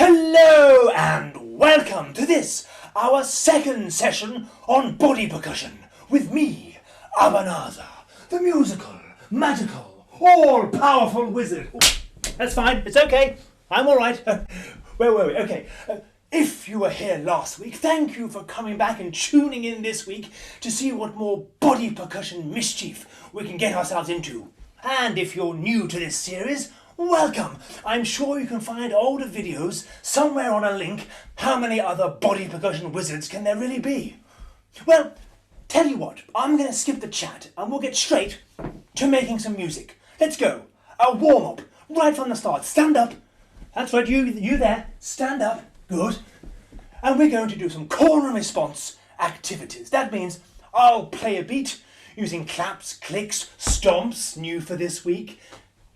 Hello and welcome to this, our second session on body percussion with me, Abanazar, the musical, magical, all-powerful wizard. Oh, that's fine, it's okay, I'm alright. Where were we? Okay. If you were here last week, thank you for coming back and tuning in this week to see what more body percussion mischief we can get ourselves into. And if you're new to this series, welcome! I'm sure you can find older videos somewhere on a link. How many other body percussion wizards can there really be? Well, tell you what, I'm going to skip the chat and we'll get straight to making some music. Let's go. A warm-up, right from the start. Stand up. That's right, you there. Stand up. Good. And we're going to do some call and response activities. That means I'll play a beat using claps, clicks, stomps, new for this week,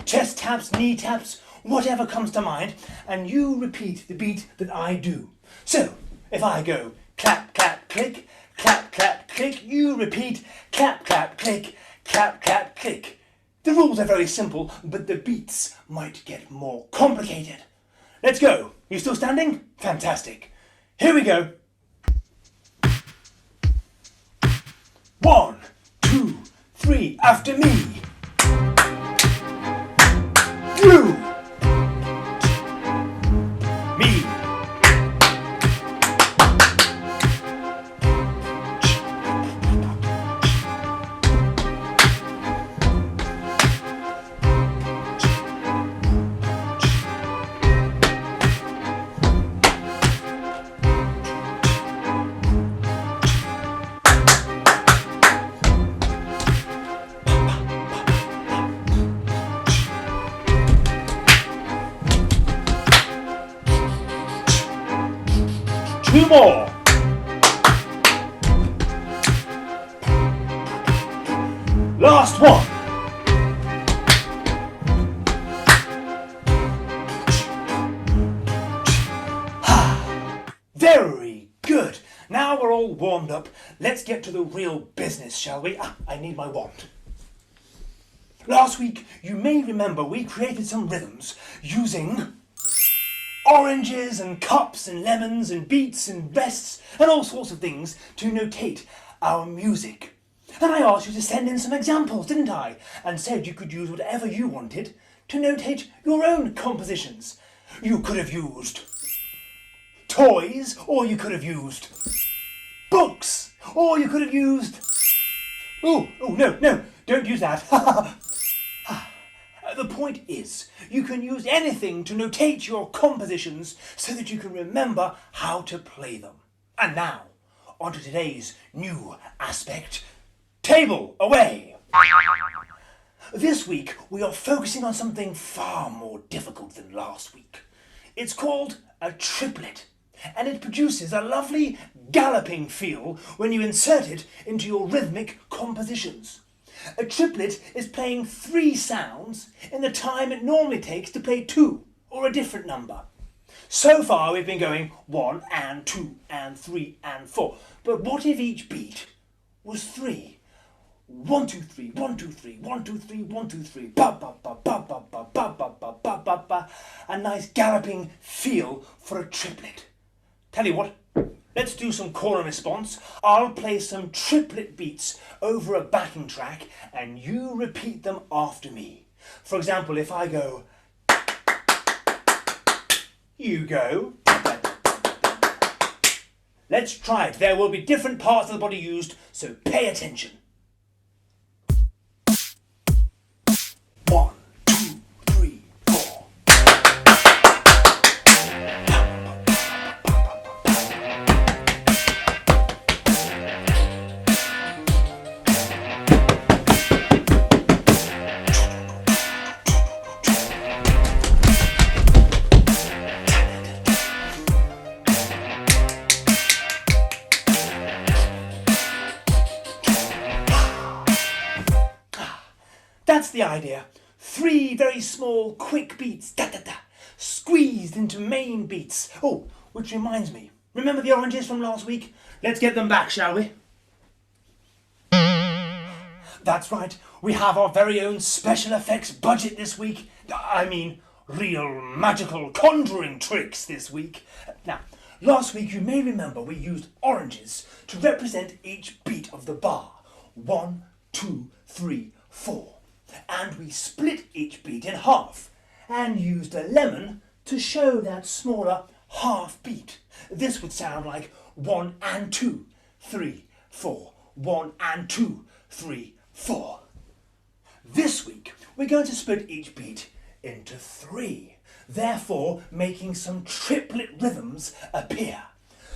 chest taps, knee taps, whatever comes to mind, and you repeat the beat that I do. So, if I go clap, clap, click, clap, clap, click, you repeat clap, clap, click, clap, clap, click. The rules are very simple, but the beats might get more complicated. Let's go. You still standing? Fantastic. Here we go. 1, 2, 3, after me. You. Me. 2 more. Last one. Very good. Now we're all warmed up. Let's get to the real business, shall we? I need my wand. Last week, you may remember we created some rhythms using oranges and cups and lemons and beats and rests and all sorts of things to notate our music. And I asked you to send in some examples, didn't I? And said you could use whatever you wanted to notate your own compositions. You could have used toys, or you could have used books, or you could have used... Oh, no, don't use that. The point is, you can use anything to notate your compositions so that you can remember how to play them. And now, on to today's new aspect. Table away! This week, we are focusing on something far more difficult than last week. It's called a triplet, and it produces a lovely galloping feel when you insert it into your rhythmic compositions. A triplet is playing 3 sounds in the time it normally takes to play 2, or a different number. So far we've been going 1 and 2 and 3 and 4. But what if each beat was 3? 1, 2, 3, 1, 2, 3, 1, 2, 3, 1, 2, 3. Ba ba ba ba ba ba ba ba ba ba ba ba. A nice galloping feel for a triplet. Tell you what. Let's do some call and response. I'll play some triplet beats over a backing track and you repeat them after me. For example, if I go, you go. Let's try it. There will be different parts of the body used, so pay attention. 1, 2, 3, 4. That's the idea. 3 very small, quick beats, da-da-da, squeezed into main beats. Oh, which reminds me, remember the oranges from last week? Let's get them back, shall we? That's right, we have our very own special effects budget this week. I mean, real magical conjuring tricks this week. Now, last week you may remember we used oranges to represent each beat of the bar. 1, 2, 3, 4. And we split each beat in half and used a lemon to show that smaller half beat. This would sound like 1 and 2, 3, 4. 1 and 2, 3, 4. This week we're going to split each beat into 3, therefore making some triplet rhythms appear.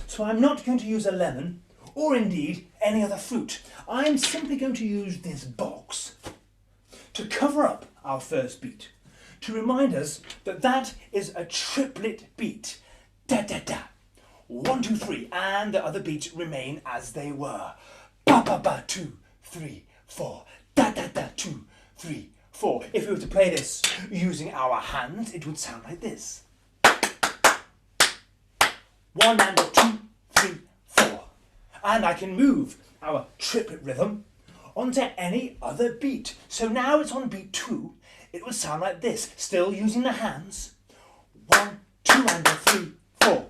So I'm not going to use a lemon or indeed any other fruit. I'm simply going to use this box to cover up our first beat, to remind us that that is a triplet beat. Da da da. 1, 2, 3, and the other beats remain as they were. Ba ba ba, 2, 3, 4. Da da da, 2, 3, 4. If we were to play this using our hands, it would sound like this. 1 and 2, 3, 4. And I can move our triplet rhythm onto any other beat. So now it's on beat 2. It would sound like this, still using the hands. 1, 2 and 3, 4.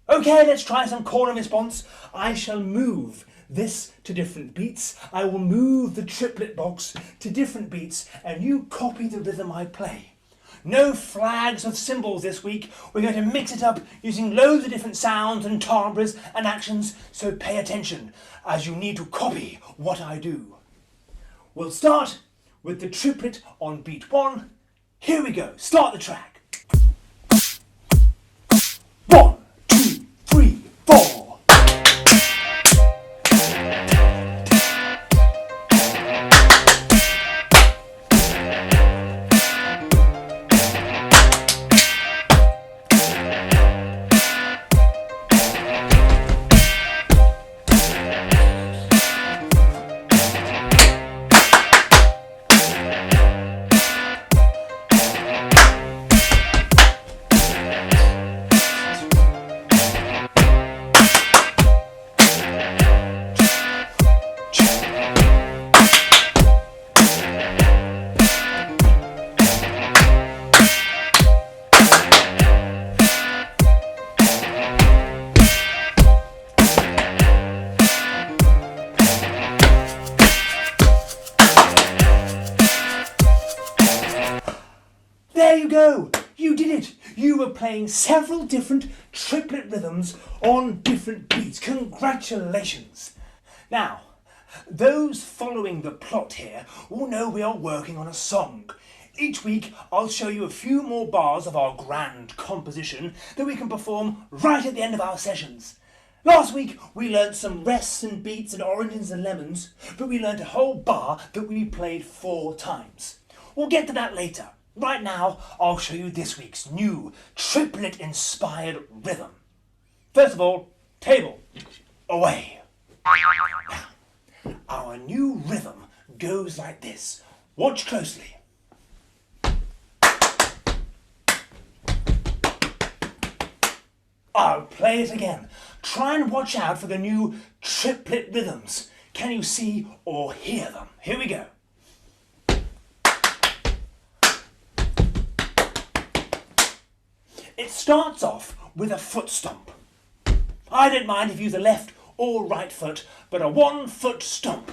Okay, let's try some call and response. I shall move this to different beats. I will move the triplet box to different beats and you copy the rhythm I play. No flags of cymbals this week. We're going to mix it up using loads of different sounds and timbres and actions, so pay attention as you need to copy what I do. We'll start with the triplet on beat 1. Here we go. Start the track. 1, 2, 3, 4. There you go! You did it! You were playing several different triplet rhythms on different beats. Congratulations! Now, those following the plot here will know we are working on a song. Each week I'll show you a few more bars of our grand composition that we can perform right at the end of our sessions. Last week we learnt some rests and beats and oranges and lemons, but we learnt a whole bar that we played 4 times. We'll get to that later. Right now, I'll show you this week's new triplet-inspired rhythm. First of all, table, away. Now, our new rhythm goes like this. Watch closely. I'll play it again. Try and watch out for the new triplet rhythms. Can you see or hear them? Here we go. It starts off with a foot stomp. I don't mind if you use the left or right foot, but a 1-foot stomp.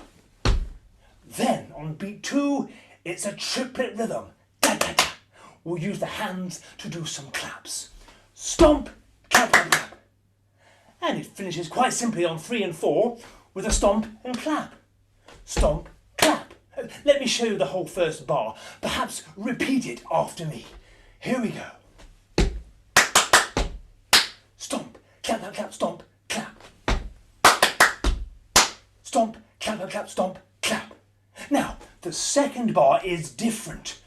Then on beat 2, it's a triplet rhythm. Da, da, da. We'll use the hands to do some claps. Stomp, clap, clap, clap. And it finishes quite simply on 3 and 4 with a stomp and clap. Stomp, clap. Let me show you the whole first bar. Perhaps repeat it after me. Here we go. Stomp, clap, clap, clap, stomp, clap. Stomp, clap, clap, clap, stomp, clap. Now, the second bar is different.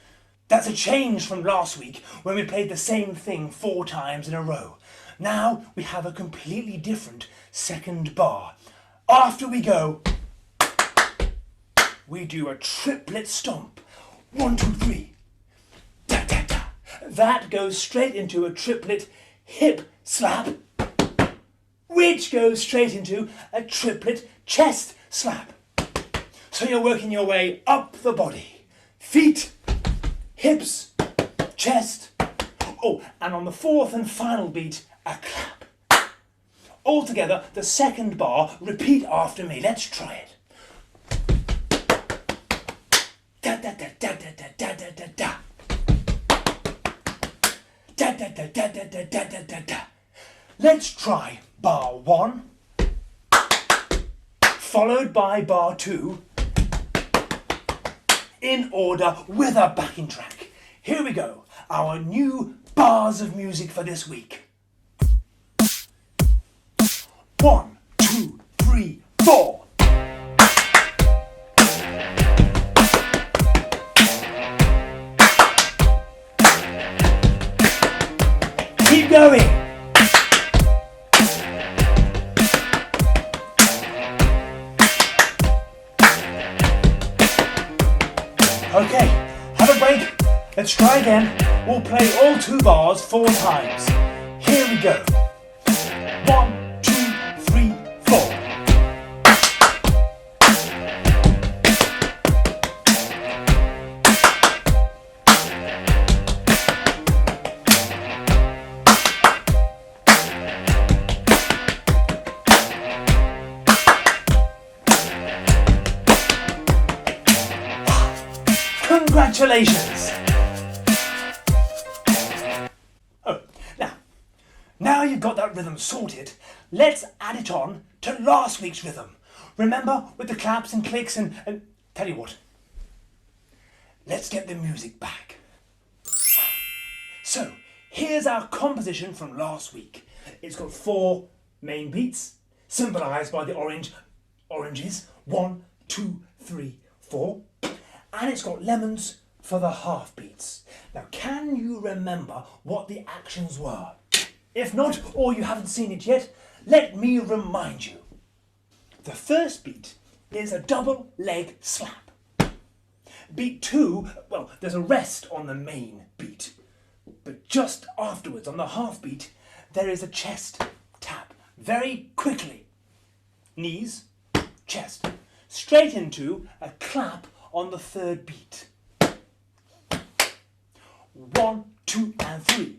That's a change from last week when we played the same thing 4 times in a row. Now we have a completely different second bar. After we go, we do a triplet stomp. 1, 2, 3. Da, da, da. That goes straight into a triplet hip slap, which goes straight into a triplet chest slap. So you're working your way up the body. Feet, hips, chest. Oh, and on the fourth and final beat, a clap. All together, the second bar, repeat after me. Let's try it. Da da da da da da da da da. Da da da da da da da da da da. Let's try bar 1, followed by bar 2, in order with a backing track. Here we go, our new bars of music for this week. 1, 2, 3, 4. Keep going. Okay, have a break. Let's try again. We'll play all 2 bars 4 times. Here we go. 1, 2, 3, 4. Congratulations! Oh, now you've got that rhythm sorted, let's add it on to last week's rhythm. Remember, with the claps and clicks and tell you what, let's get the music back. So, here's our composition from last week. It's got 4 main beats, symbolised by the oranges, 1, 2, 3, 4. And it's got lemons for the half beats. Now, can you remember what the actions were? If not, or you haven't seen it yet, let me remind you. The first beat is a double leg slap. Beat 2, well, there's a rest on the main beat. But just afterwards, on the half beat, there is a chest tap. Very quickly. Knees, chest. Straight into a clap on the third beat. 1, 2, and 3.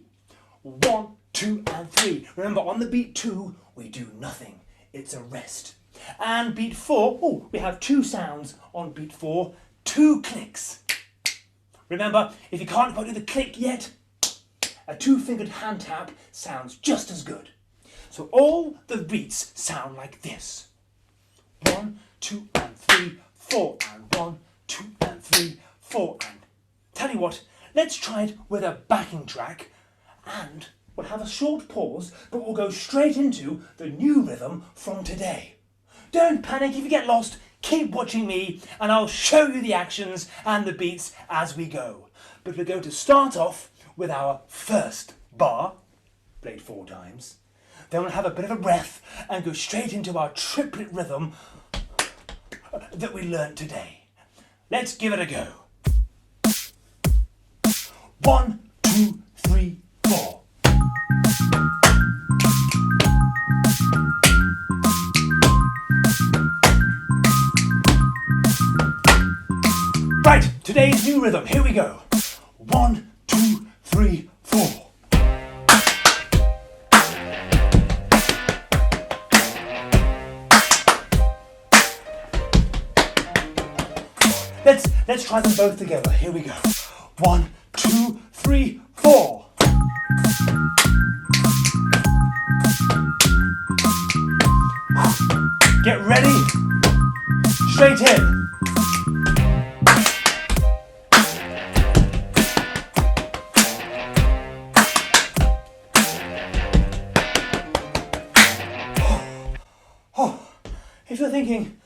1, 2, and 3. Remember, on the beat 2, we do nothing. It's a rest. And beat 4, oh, we have 2 sounds on beat 4, 2 clicks. Remember, if you can't quite do the click yet, a 2-fingered hand tap sounds just as good. So all the beats sound like this. 1, 2, and 3, 4, and 1, 2, and 3, 4, and... Tell you what, let's try it with a backing track, and we'll have a short pause, but we'll go straight into the new rhythm from today. Don't panic if you get lost, keep watching me, and I'll show you the actions and the beats as we go. But we're going to start off with our first bar, played 4 times. Then we'll have a bit of a breath and go straight into our triplet rhythm that we learned today. Let's give it a go. 1, 2, 3, 4. Right, today's new rhythm. Here we go. 1, 2, 3, 4. Let's try them both together. Here we go. 1, 2, 3, 4. Get ready. Straight in. If you're thinking,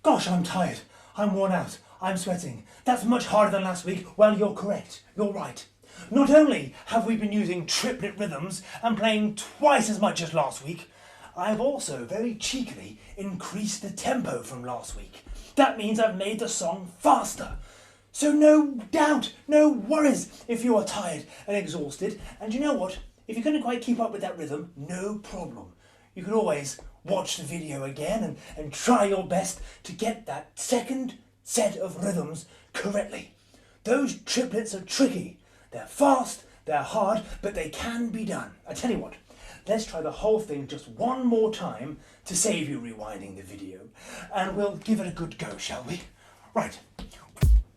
gosh, I'm tired, I'm worn out, I'm sweating, that's much harder than last week, well, you're correct, you're right. Not only have we been using triplet rhythms and playing twice as much as last week, I've also very cheekily increased the tempo from last week. That means I've made the song faster. So no doubt, no worries if you are tired and exhausted. And you know what? If you couldn't quite keep up with that rhythm, no problem. You can always watch the video again and try your best to get that second set of rhythms correctly. Those triplets are tricky. They're fast, they're hard, but they can be done. I tell you what, let's try the whole thing just one more time to save you rewinding the video. And we'll give it a good go, shall we? Right.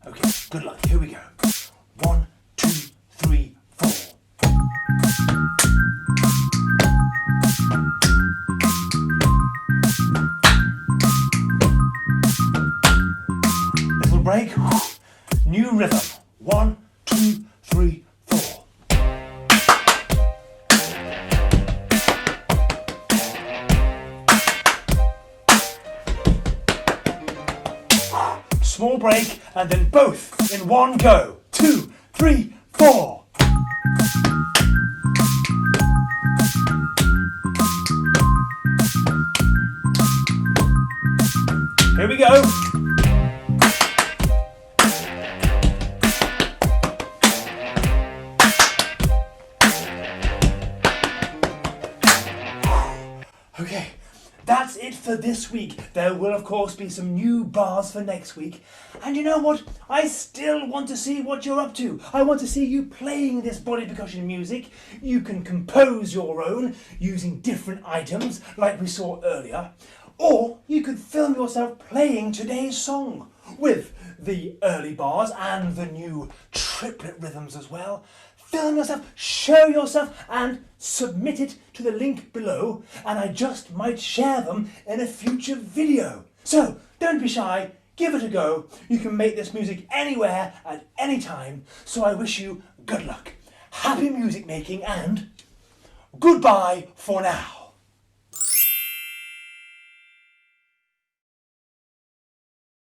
Okay, good luck. Here we go. 1, 2, 3, 4. Little break. New rhythm. 1, 2, 3, 4. Small break, and then both in one go. 2, 3, 4. Here we go. Okay, that's it for this week. There will of course be some new bars for next week. And you know what? I still want to see what you're up to. I want to see you playing this body percussion music. You can compose your own using different items like we saw earlier. Or you could film yourself playing today's song with the early bars and the new triplet rhythms as well. Film yourself, show yourself, and submit it to the link below, and I just might share them in a future video. So don't be shy, give it a go. You can make this music anywhere at any time. So I wish you good luck, happy music making, and goodbye for now.